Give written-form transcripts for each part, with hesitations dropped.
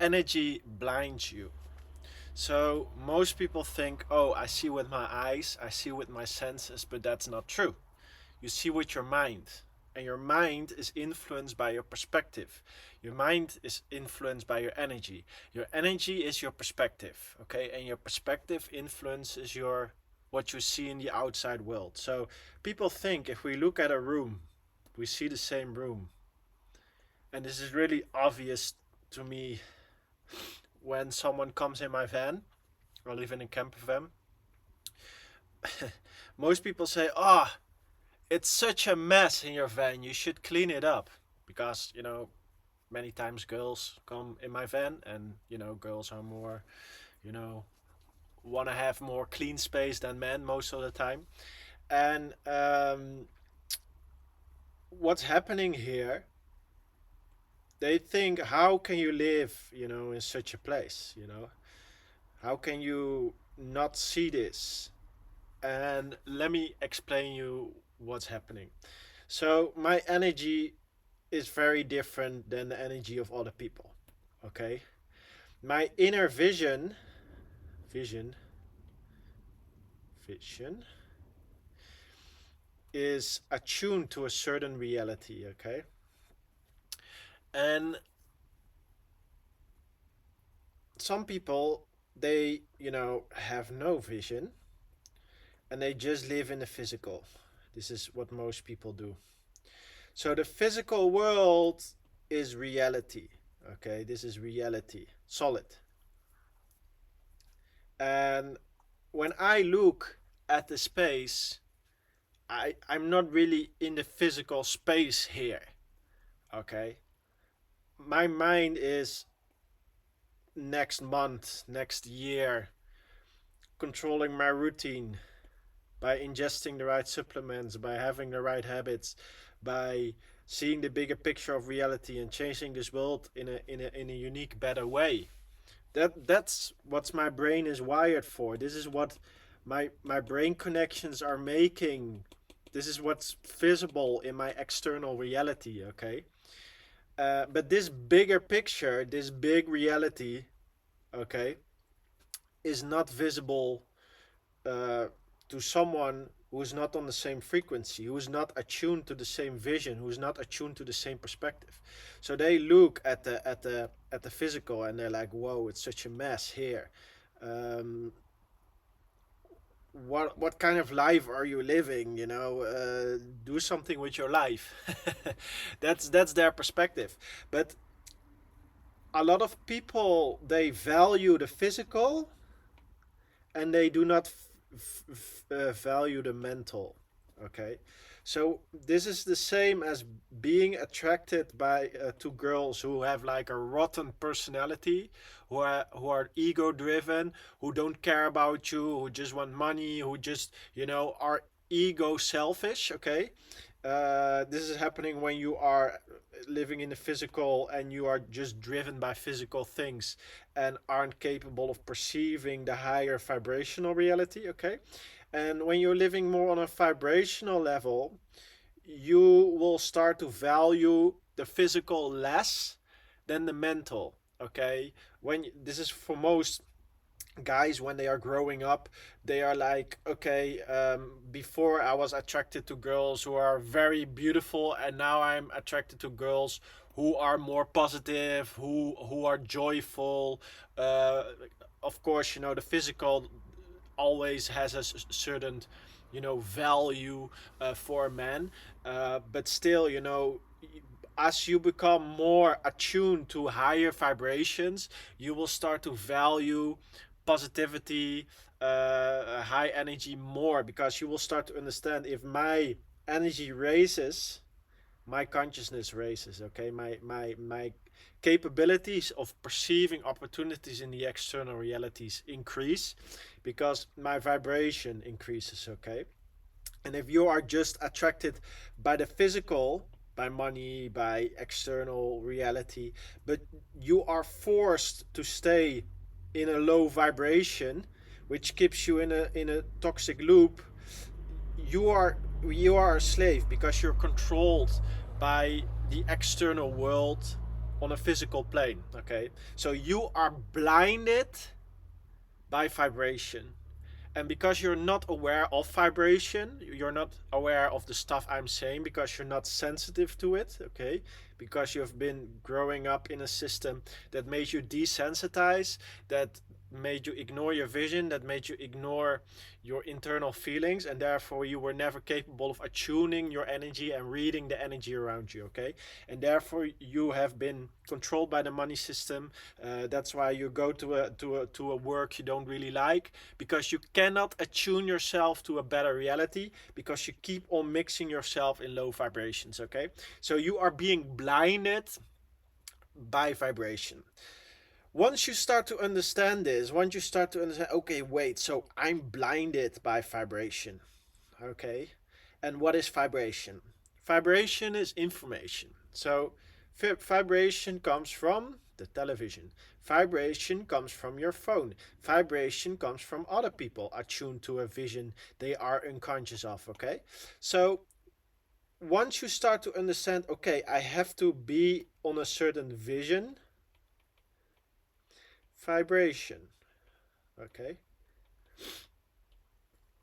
energy blinds you. So most people think, oh, I see with my eyes, I see with my senses, but that's not true. You see with your mind. And your mind is influenced by your perspective. Your mind is influenced by your energy. Your energy is your perspective, okay? And your perspective influences your what you see in the outside world. So people think if we look at a room, we see the same room. And this is really obvious to me when someone comes in my van. I live in a camper van. Most people say, "Ah, oh, it's such a mess in your van. You should clean it up." Because, many times girls come in my van and, girls are more, you know, want to have more clean space than men most of the time. And what's happening here, they think, how can you live, in such a place? How can you not see this? And let me explain you what's happening. So my energy is very different than the energy of other people. Okay? My inner vision is attuned to a certain reality, okay? And some people, they, have no vision and they just live in the physical. This is what most people do. So the physical world is reality. Okay, this is reality, solid. And when I look at the space, I'm not really in the physical space here. Okay, my mind is next month, next year, controlling my routine by ingesting the right supplements, by having the right habits, by seeing the bigger picture of reality and changing this world in a unique, better way. That's what my brain is wired for. This is what my brain connections are making. This is what's visible in my external reality. Okay, but this bigger picture, this big reality, okay, is not visible uh, to someone who's not on the same frequency, who's not attuned to the same vision, who's not attuned to the same perspective. So they look at the physical and they're like, "Whoa, it's such a mess here. Um, what kind of life are you living? Do something with your life." That's their perspective. But a lot of people, they value the physical and they do not value the mental. Okay, so this is the same as being attracted by to girls who have like a rotten personality, who are ego driven, who don't care about you, who just want money, who just are ego selfish. Okay, this is happening when you are living in the physical and you are just driven by physical things and aren't capable of perceiving the higher vibrational reality. Okay, and when you're living more on a vibrational level, you will start to value the physical less than the mental. Okay, when this is for most guys, when they are growing up, they are like, okay, before I was attracted to girls who are very beautiful, and now I'm attracted to girls who are more positive, who are joyful. uh, of course, the physical always has a certain value for a man, but still, as you become more attuned to higher vibrations, you will start to value positivity, high energy more, because you will start to understand, if my energy raises, my consciousness raises. Okay, my capabilities of perceiving opportunities in the external realities increase because my vibration increases. Okay, and if you are just attracted by the physical, by money, by external reality, but you are forced to stay in a low vibration, which keeps you in a toxic loop, you are a slave because you're controlled by the external world on a physical plane. Okay, so you are blinded by vibration. And because you're not aware of vibration, you're not aware of the stuff I'm saying, because you're not sensitive to it, okay? Because you've been growing up in a system that made you desensitize, that made you ignore your vision, that made you ignore your internal feelings, and therefore you were never capable of attuning your energy and reading the energy around you, okay? And therefore you have been controlled by the money system. That's why you go to a work you don't really like, because you cannot attune yourself to a better reality, because you keep on mixing yourself in low vibrations, okay? So you are being blinded by vibration. Once you start to understand this, once you start to understand, okay, wait, so I'm blinded by vibration, okay? And what is vibration? Vibration is information. So vibration comes from the television. Vibration comes from your phone. Vibration comes from other people attuned to a vision they are unconscious of, okay? So once you start to understand, okay, I have to be on a certain vision, vibration, okay?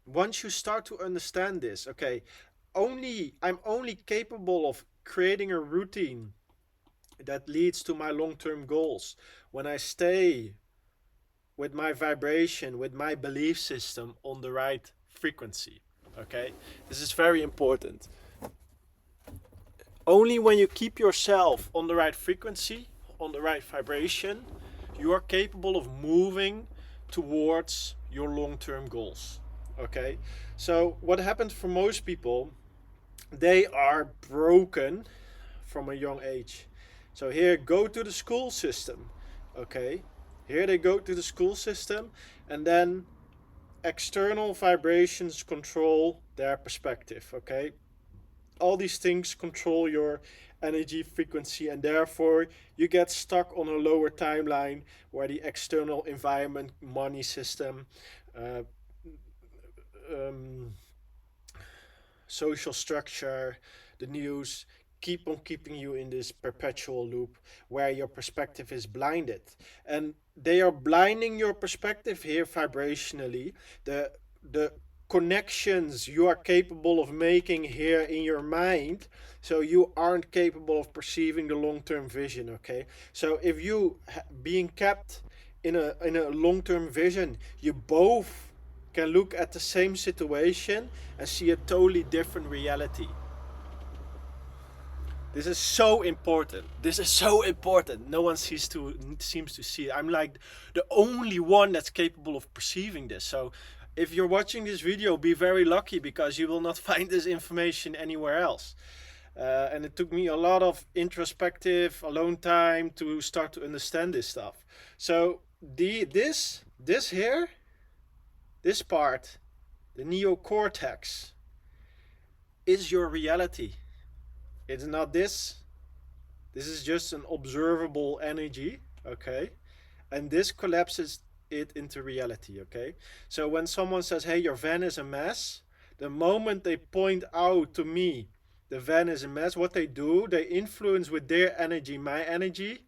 Once you start to understand this, okay, I'm only capable of creating a routine that leads to my long-term goals when I stay with my vibration, with my belief system on the right frequency, okay? This is very important. Only when you keep yourself on the right frequency, on the right vibration, you are capable of moving towards your long-term goals, okay? So what happens for most people, they are broken from a young age. So here, go to the school system, okay? Here they go to the school system, and then external vibrations control their perspective, okay? All these things control your energy frequency, and therefore you get stuck on a lower timeline where the external environment, money system, uh, um, social structure, the news, keep on keeping you in this perpetual loop where your perspective is blinded. And they are blinding your perspective here vibrationally. The connections you are capable of making here in your mind, so you aren't capable of perceiving the long-term vision, okay? So if you being kept in a long-term vision, you both can look at the same situation and see a totally different reality. This is so important. This is so important. No one seems to see it. I'm like the only one that's capable of perceiving this. So if you're watching this video, be very lucky, because you will not find this information anywhere else. And it took me a lot of introspective, alone time to start to understand this stuff. So this here, this part, the neocortex, is your reality. It's not this. This is just an observable energy, okay? And this collapses it into reality, okay? So when someone says, hey, your van is a mess, the moment they point out to me the van is a mess, what they do, they influence with their energy my energy,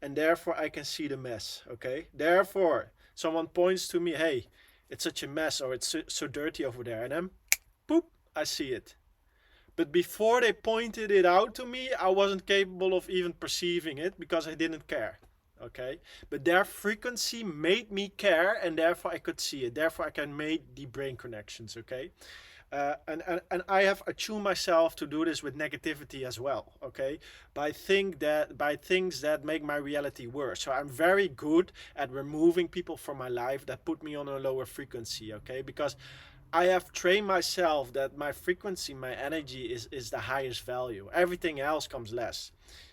and therefore I can see the mess, okay? Therefore, someone points to me, hey, it's such a mess, or it's so dirty over there, and then, boop, I see it. But before they pointed it out to me, I wasn't capable of even perceiving it, because I didn't care, okay? But their frequency made me care, and therefore I could see it. Therefore I can make the brain connections, okay? And I have attuned myself to do this with negativity as well, okay? By things that make my reality worse. So I'm very good at removing people from my life that put me on a lower frequency, okay? Because I have trained myself that my frequency, my energy is the highest value. Everything else comes less.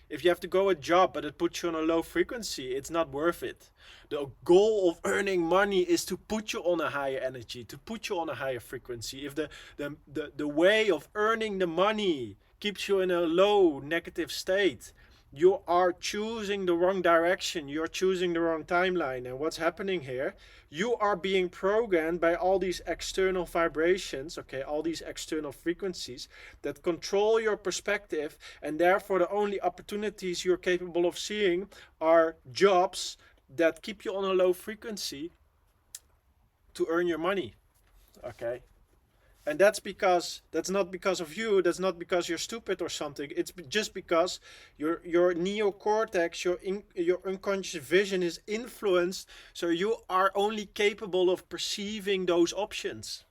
If you have to go a job but it puts you on a low frequency, it's not worth it. The goal of earning money is to put you on a higher energy, to put you on a higher frequency. If the way of earning the money keeps you in a low negative state, you are choosing the wrong direction, you're choosing the wrong timeline. And what's happening here, you are being programmed by all these external vibrations, okay, all these external frequencies that control your perspective, and therefore the only opportunities you're capable of seeing are jobs that keep you on a low frequency to earn your money, okay? And that's not because of you, that's not because you're stupid or something. It's just because your neocortex, your unconscious vision is influenced, so you are only capable of perceiving those options.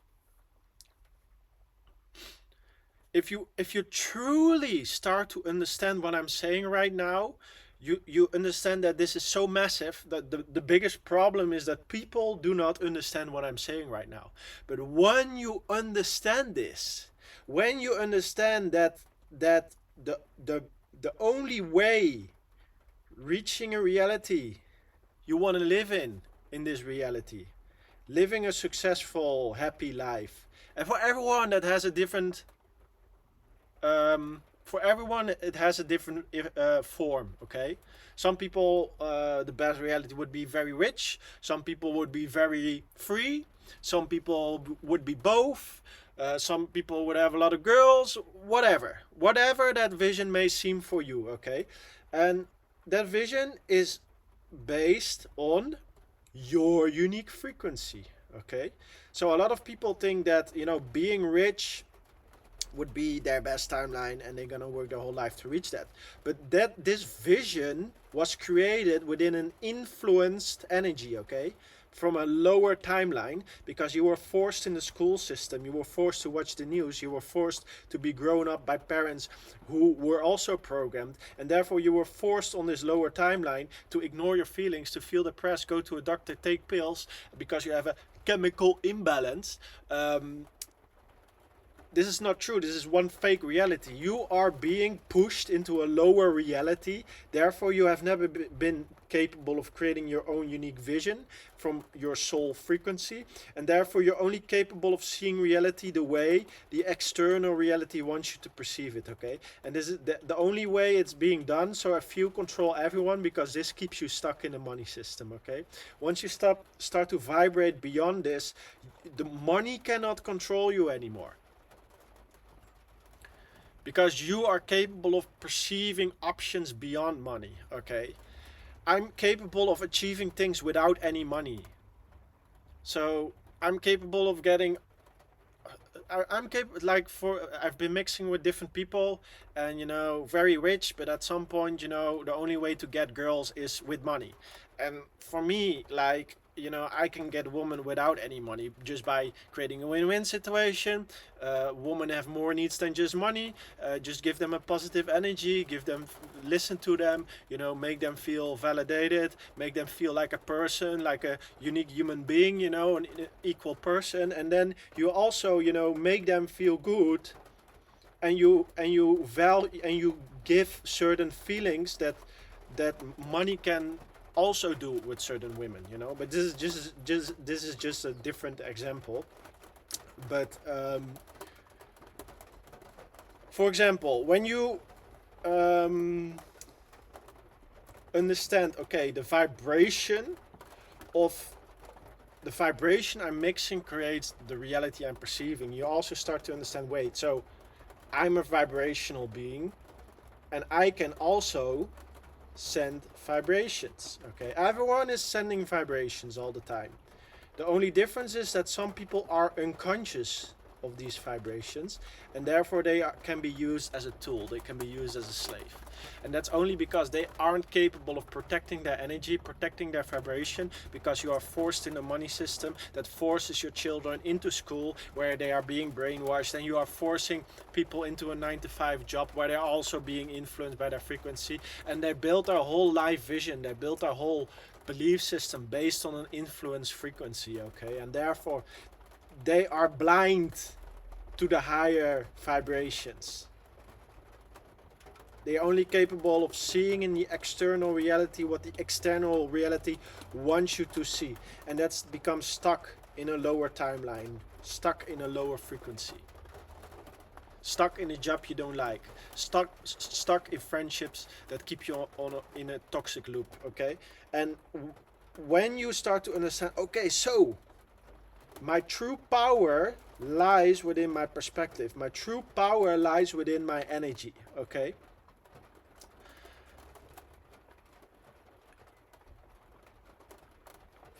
If you truly start to understand what I'm saying right now, you understand that this is so massive that the biggest problem is that people do not understand what I'm saying right now. But when you understand this, when you understand that the only way reaching a reality you want to live in this reality, living a successful, happy life, and for everyone that has a different for everyone it has a different form, okay? Some people, the best reality would be very rich, some people would be very free, some people would be both, some people would have a lot of girls, whatever that vision may seem for you, okay? And that vision is based on your unique frequency, okay? So a lot of people think that, being rich would be their best timeline and they're gonna work their whole life to reach that. But this vision was created within an influenced energy, okay? From a lower timeline, because you were forced in the school system, you were forced to watch the news, you were forced to be grown up by parents who were also programmed, and therefore you were forced on this lower timeline to ignore your feelings, to feel depressed, go to a doctor, take pills because you have a chemical imbalance. This is not true. This is one fake reality. You are being pushed into a lower reality. Therefore, you have never been capable of creating your own unique vision from your soul frequency. And therefore, you're only capable of seeing reality the way the external reality wants you to perceive it, okay? And this is the only way it's being done. So a few control everyone, because this keeps you stuck in the money system, okay? Once you start to vibrate beyond this, the money cannot control you anymore, because you are capable of perceiving options beyond money, okay? I'm capable of achieving things without any money. So I'm capable of getting I'm capable, like, I've been mixing with different people, and very rich, but at some point, the only way to get girls is with money. And for me, like, I can get a woman without any money just by creating a win-win situation. Women have more needs than just money. Just give them a positive energy, listen to them, make them feel validated, make them feel like a person, like a unique human being, an equal person. And then you also, make them feel good, and you give certain feelings that money can also do with certain women, but this is just a different example. But for example, when you understand, okay, the vibration I'm mixing creates the reality I'm perceiving, you also start to understand, wait, so I'm a vibrational being, and I can also send vibrations, okay? Everyone is sending vibrations all the time. The only difference is that some people are unconscious of these vibrations, and therefore they can be used as a tool, they can be used as a slave. And that's only because they aren't capable of protecting their energy, protecting their vibration, because you are forced in the money system that forces your children into school where they are being brainwashed, and you are forcing people into a 9-to-5 job where they're also being influenced by their frequency, and they built their whole life vision, they built their whole belief system based on an influence frequency, okay? And therefore they are blind to the higher vibrations. They're only capable of seeing in the external reality what the external reality wants you to see. And that's become stuck in a lower timeline, stuck in a lower frequency. stuck in a job you don't like, stuck in friendships that keep you in a toxic loop. Okay, and when you start to understand, okay, so my true power lies within my perspective. My true power lies within my energy. Okay.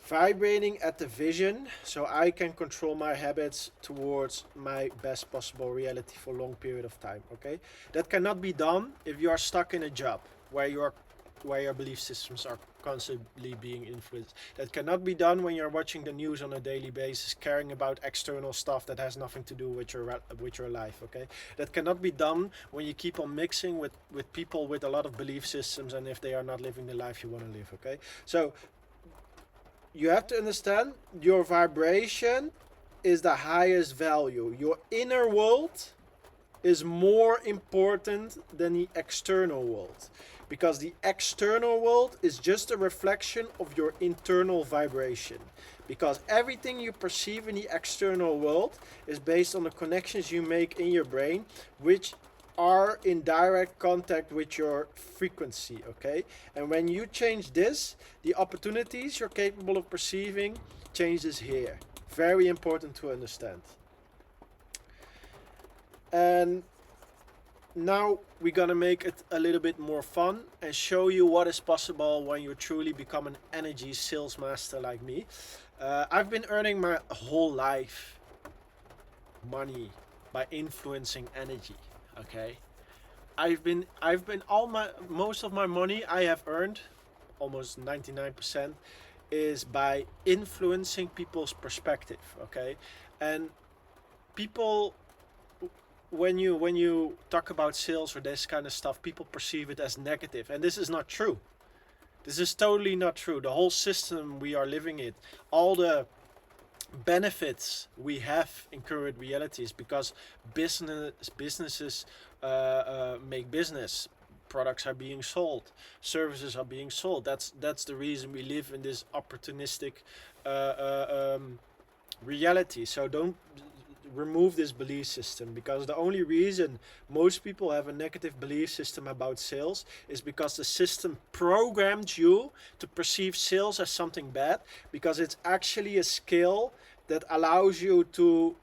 Vibrating at the vision so I can control my habits towards my best possible reality for a long period of time. Okay. That cannot be done if you are stuck in a job where your belief systems are constantly being influenced. That cannot be done when you're watching the news on a daily basis, caring about external stuff that has nothing to do with your life. Okay, that cannot be done when you keep on mixing with people with a lot of belief systems, and if they are not living the life you want to live. Okay, so you have to understand your vibration is the highest value. Your inner world is more important than the external world, because the external world is just a reflection of your internal vibration, because everything you perceive in the external world is based on the connections you make in your brain, which are in direct contact with your frequency. Okay, and when you change this, the opportunities you're capable of perceiving changes here. Very important to understand. And now we're gonna make it a little bit more fun and show you what is possible when you truly become an energy sales master like me. I've been earning my whole life money by influencing energy. Okay, I've been all my most of my money I have earned, almost 99%, is by influencing people's perspective. Okay, and people, when you talk about sales or this kind of stuff, people perceive it as negative, and this is not true. This is totally not true. The whole system we are living in, all the benefits we have in current realities, because businesses make business, products are being sold, services are being sold. That's the reason we live in this opportunistic uh, reality. So don't remove this belief system, because the only reason most people have a negative belief system about sales is because the system programmed you to perceive sales as something bad, because it's actually a skill that allows you to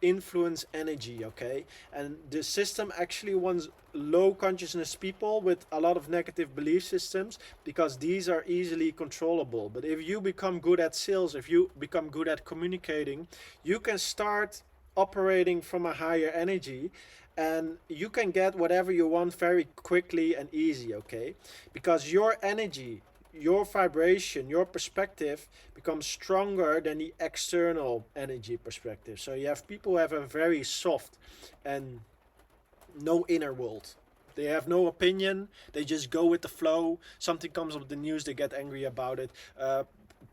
influence energy. Okay, and the system actually wants low consciousness people with a lot of negative belief systems, because these are easily controllable. But if you become good at sales, if you become good at communicating, you can start operating from a higher energy, and you can get whatever you want very quickly and easy. Okay, because your energy, your vibration, your perspective becomes stronger than the external energy perspective. So you have people who have a very soft and no inner world. They have no opinion. They just go with the flow. Something comes up the news, they get angry about it.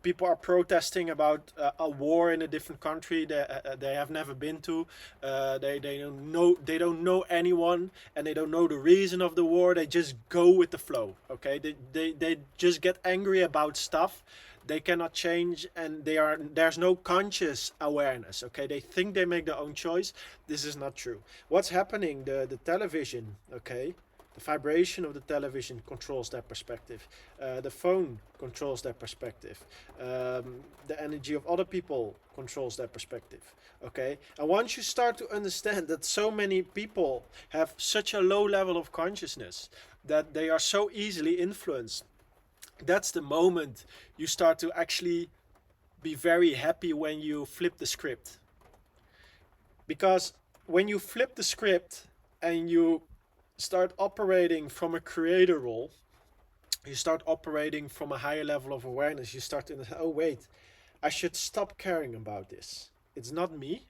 People are protesting about a war in a different country they have never been to. They don't know anyone, and they don't know the reason of the war. They just go with the flow. Okay, they just get angry about stuff they cannot change, and there's no conscious awareness. Okay, they think they make their own choice. This is not true. What's happening? The television. Okay, the vibration of the television controls that perspective. The phone controls that perspective. The energy of other people controls that perspective. Okay, and once you start to understand that so many people have such a low level of consciousness that they are so easily influenced, that's the moment you start to actually be very happy when you flip the script. Because when you flip the script and you start operating from a creator role, you start operating from a higher level of awareness, you start to, oh wait, I should stop caring about this. It's not me.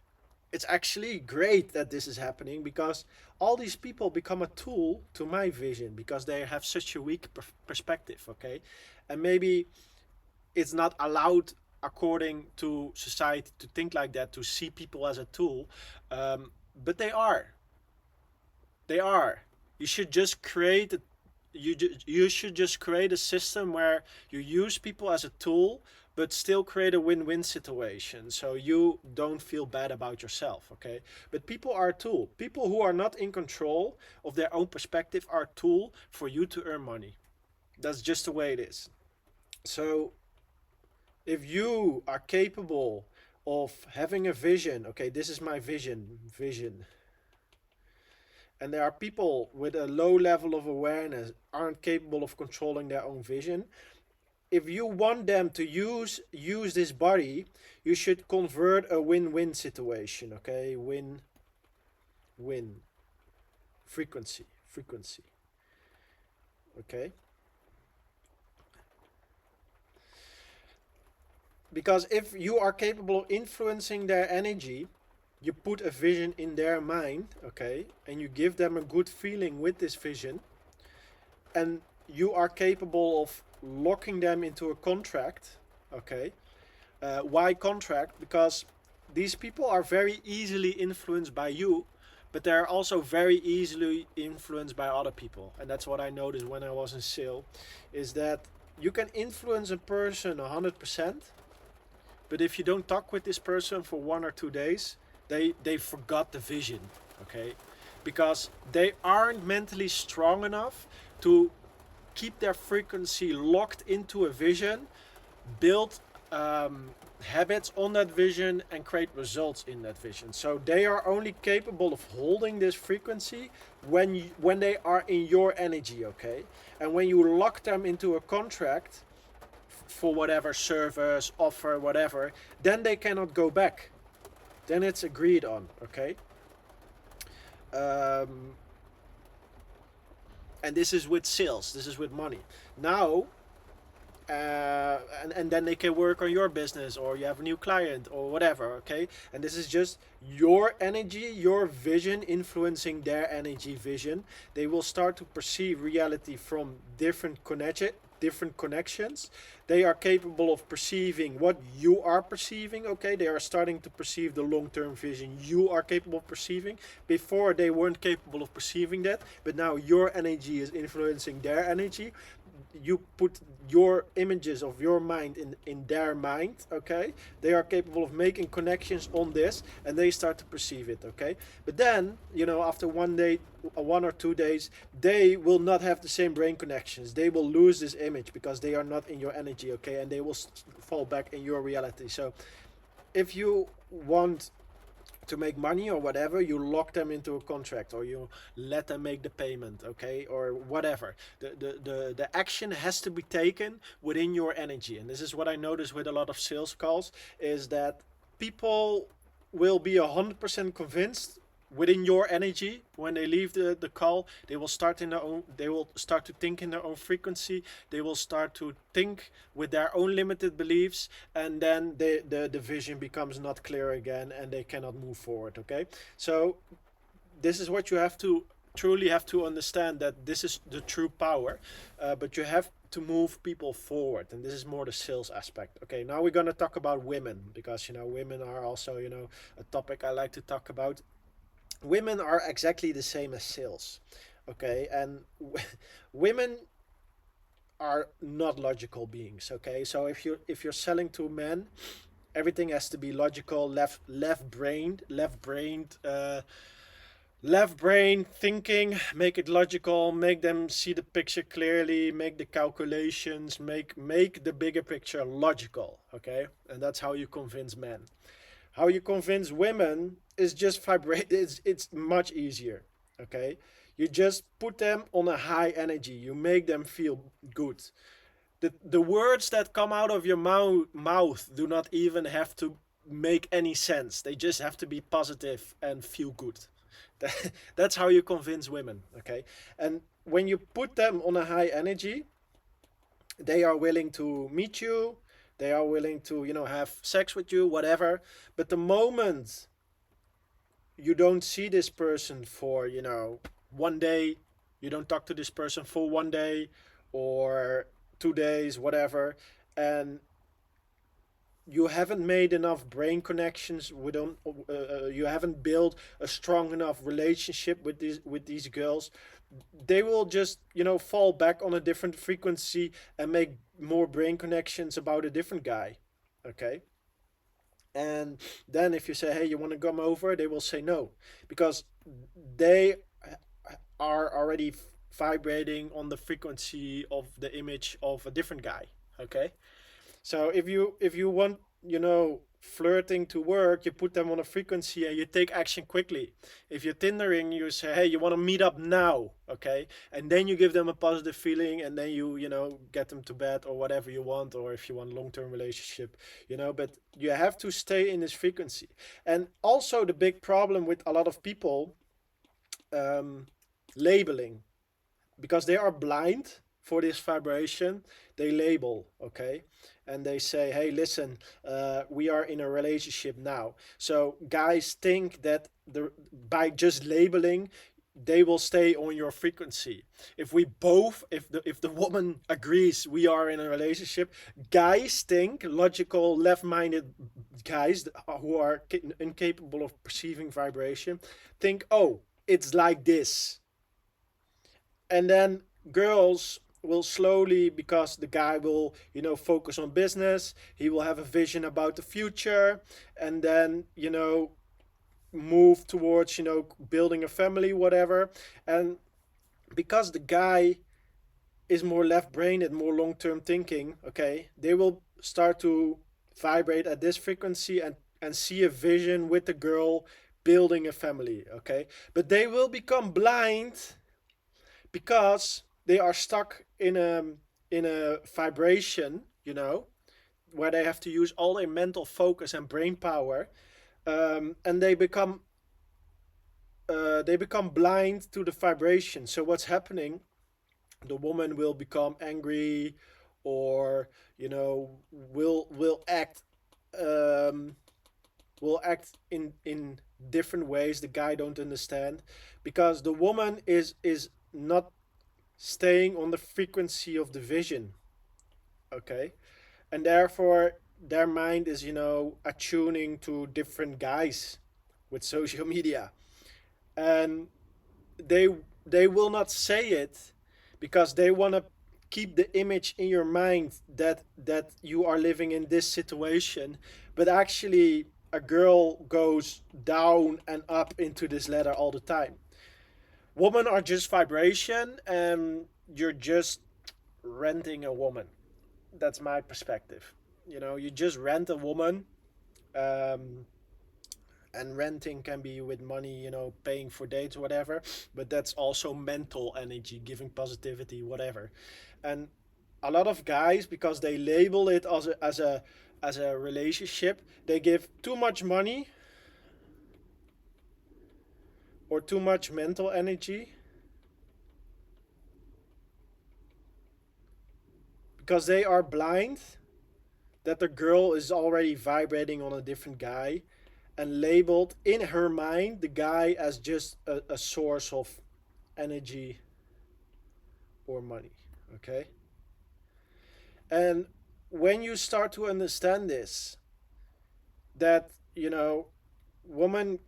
It's actually great that this is happening, because all these people become a tool to my vision, because they have such a weak perspective. Okay, and maybe it's not allowed according to society to think like that, to see people as a tool, but they are. You should just create a, you should just create a system where you use people as a tool, but still create a win-win situation so you don't feel bad about yourself, okay? But people are a tool. People who are not in control of their own perspective are a tool for you to earn money. That's just the way it is. So if you are capable of having a vision, okay, this is my vision, and there are people with a low level of awareness aren't capable of controlling their own vision. If you want them to use this body, you should convert a win-win situation, okay? Win frequency, okay? Because if you are capable of influencing their energy, you put a vision in their mind, okay, and you give them a good feeling with this vision, and you are capable of locking them into a contract, okay. Why contract? Because these people are very easily influenced by you, but they're also very easily influenced by other people. And that's what I noticed when I was in sale, is that you can influence a person 100%, but if you don't talk with this person for 1 or 2 days, they forgot the vision, okay? Because they aren't mentally strong enough to keep their frequency locked into a vision, build habits on that vision, and create results in that vision. So they are only capable of holding this frequency when they are in your energy, okay? And when you lock them into a contract for whatever service, offer, whatever, then they cannot go back. Then it's agreed on, okay? Um, and this is with sales, this is with money. Now, and then they can work on your business, or you have a new client or whatever, okay? And this is just your energy, your vision influencing their energy vision. They will start to perceive reality from different connections. They are capable of perceiving what you are perceiving, okay? They are starting to perceive the long-term vision you are capable of perceiving. Before, they weren't capable of perceiving that, but now your energy is influencing their energy. You put your images of your mind in their mind, okay? They are capable of making connections on this, and they start to perceive it, okay? But then, after 1 day, 1 or 2 days, they will not have the same brain connections. They will lose this image because they are not in your energy, okay? And they will fall back in your reality. So if you want to make money or whatever, you lock them into a contract, or you let them make the payment, okay, or whatever. The action has to be taken within your energy. And this is what I notice with a lot of sales calls, is that people will be 100% convinced within your energy. When they leave the call, they will start to think in their own frequency. They will start to think with their own limited beliefs, and then the vision becomes not clear again, and they cannot move forward, okay? So this is what you truly have to understand, that this is the true power, but you have to move people forward, and this is more the sales aspect. Okay, now we're going to talk about women, because women are also a topic I like to talk about. Women are exactly the same as sales, okay? And women are not logical beings, okay? So if you're selling to men, everything has to be logical, left brain thinking. Make it logical, make them see the picture clearly, make the calculations, make the bigger picture logical, okay? And that's how you convince men. How you convince women is just vibrate. It's much easier, okay? You just put them on a high energy. You make them feel good. The words that come out of your mouth do not even have to make any sense. They just have to be positive and feel good. That's how you convince women, okay? And when you put them on a high energy, they are willing to meet you. They are willing to, have sex with you, whatever. But the moment you don't see this person for, 1 day, you don't talk to this person for 1 day or 2 days, whatever, and you haven't made enough brain connections, you haven't built a strong enough relationship with these girls, they will just fall back on a different frequency and make more brain connections about a different guy, Okay. And then if you say, hey, you want to come over, they will say no, because they are already vibrating on the frequency of the image of a different guy. Okay. So if you want, flirting to work, you put them on a frequency and you take action quickly. If you're Tindering, you say, hey, you want to meet up now, okay? And then you give them a positive feeling, and then you get them to bed or whatever you want, or if you want long-term relationship, but you have to stay in this frequency. And also the big problem with a lot of people, um, labeling, because they are blind for this vibration. They label, okay, and they say, hey, listen, we are in a relationship now. So guys think that by just labeling, they will stay on your frequency. If the woman agrees we are in a relationship, guys think, logical left-minded guys who are incapable of perceiving vibration, think, oh, it's like this. And then girls will slowly, because the guy will focus on business, he will have a vision about the future, and then move towards building a family, whatever. And because the guy is more left brained and more long term thinking, okay, they will start to vibrate at this frequency and see a vision with the girl building a family, okay. But they will become blind because they are stuck in a vibration, where they have to use all their mental focus and brain power, and they become blind to the vibration. So what's happening? The woman will become angry, or will act, um, in different ways the guy don't understand, because the woman is not staying on the frequency of the vision, okay. And therefore their mind is attuning to different guys with social media. And they they will not say it, because they want to keep the image in your mind that you are living in this situation. But actually a girl goes down and up into this ladder all the time. Women are just vibration, and you're just renting a woman. That's my perspective. You just rent a woman, um, and renting can be with money, paying for dates, whatever. But that's also mental energy, giving positivity, whatever. And a lot of guys, because they label it as a relationship, they give too much money or too much mental energy, because they are blind that the girl is already vibrating on a different guy, and labeled in her mind the guy as just a source of energy or money. Okay. And when you start to understand this, that women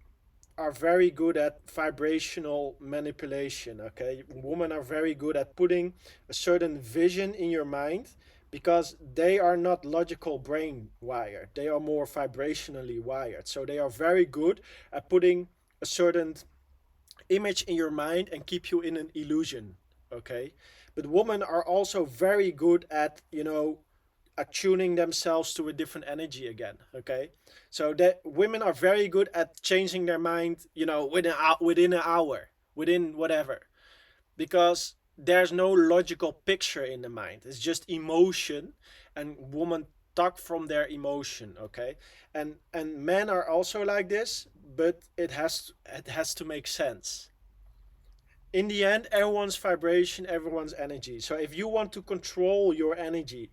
are very good at vibrational manipulation. Okay, women are very good at putting a certain vision in your mind, because they are not logical brain wired, they are more vibrationally wired. So they are very good at putting a certain image in your mind and keep you in an illusion. Okay. But women are also very good at attuning themselves to a different energy again. Okay. So that women are very good at changing their mind, within an hour, within whatever, because there's no logical picture in the mind, it's just emotion, and women talk from their emotion. Okay. And men are also like this, but it has to make sense. In the end, everyone's vibration, everyone's energy. So if you want to control your energy,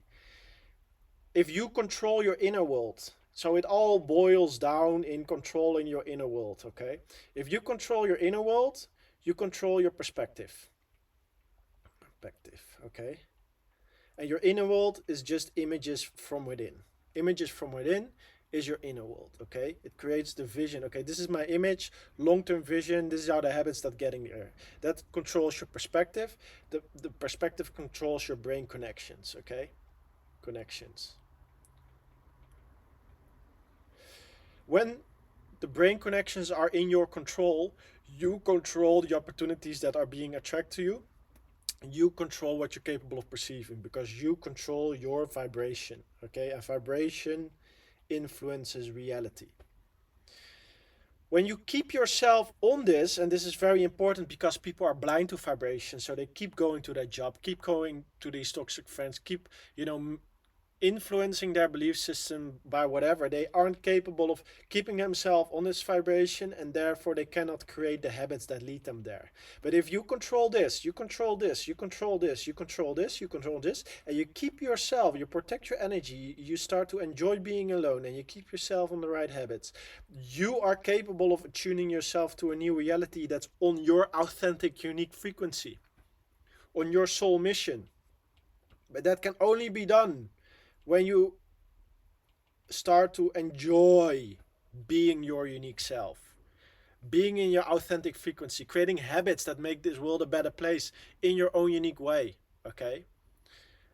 if you control your inner world, so it all boils down in controlling your inner world. Okay. If you control your inner world, you control your perspective. Okay. And your inner world is just images from within. Images from within is your inner world. Okay. It creates the vision. Okay. This is my image, long-term vision. This is how the habits that getting there. That controls your perspective. The perspective controls your brain connections. Okay. Connections. When the brain connections are in your control, you control the opportunities that are being attracted to you. You control what you're capable of perceiving because you control your vibration. Okay, a vibration influences reality. When you keep yourself on this, and this is very important because people are blind to vibration, so they keep going to that job, keep going to these toxic friends, keep, you know, influencing their belief system by whatever. They aren't capable of keeping themselves on this vibration, and therefore they cannot create the habits that lead them there. But if you control this, you control this, you control this, you control this, you control this, and you keep yourself, you protect your energy, you start to enjoy being alone, and you keep yourself on the right habits, you are capable of attuning yourself to a new reality that's on your authentic, unique frequency, on your soul mission. But that can only be done when you start to enjoy being your unique self, being in your authentic frequency, creating habits that make this world a better place in your own unique way. Okay?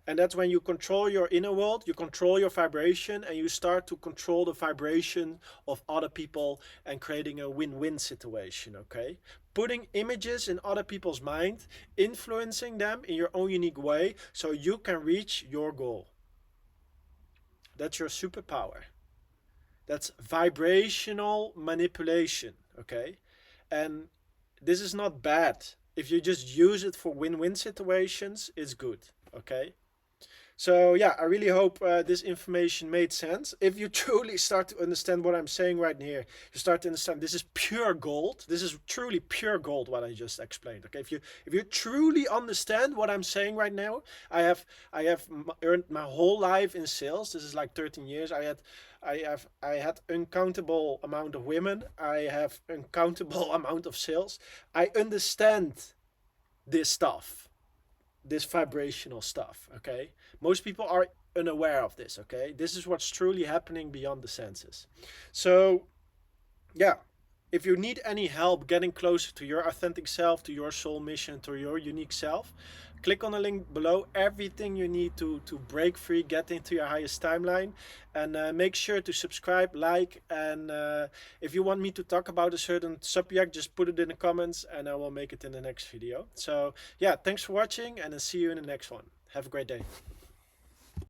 And that's when you control your inner world, you control your vibration, and you start to control the vibration of other people and creating a win-win situation. Okay? Putting images in other people's mind, influencing them in your own unique way so you can reach your goal. That's your superpower. That's vibrational manipulation, okay? And this is not bad. If you just use it for win-win situations, it's good, okay? So yeah, I really hope this information made sense. If you truly start to understand what I'm saying right here, you start to understand this is pure gold. This is truly pure gold what I just explained. Okay, if you truly understand what I'm saying right now, I have earned my whole life in sales. This is like 13 years. I had uncountable amount of women. I have uncountable amount of sales. I understand this stuff, this vibrational stuff. Okay, most people are unaware of this. Okay, this is what's truly happening beyond the senses. So yeah, if you need any help getting closer to your authentic self, to your soul mission, to your unique self, click on the link below. Everything you need to break free, get into your highest timeline, and make sure to subscribe, like, and if you want me to talk about a certain subject, just put it in the comments and I will make it in the next video. So yeah, thanks for watching, and I'll see you in the next one. Have a great day.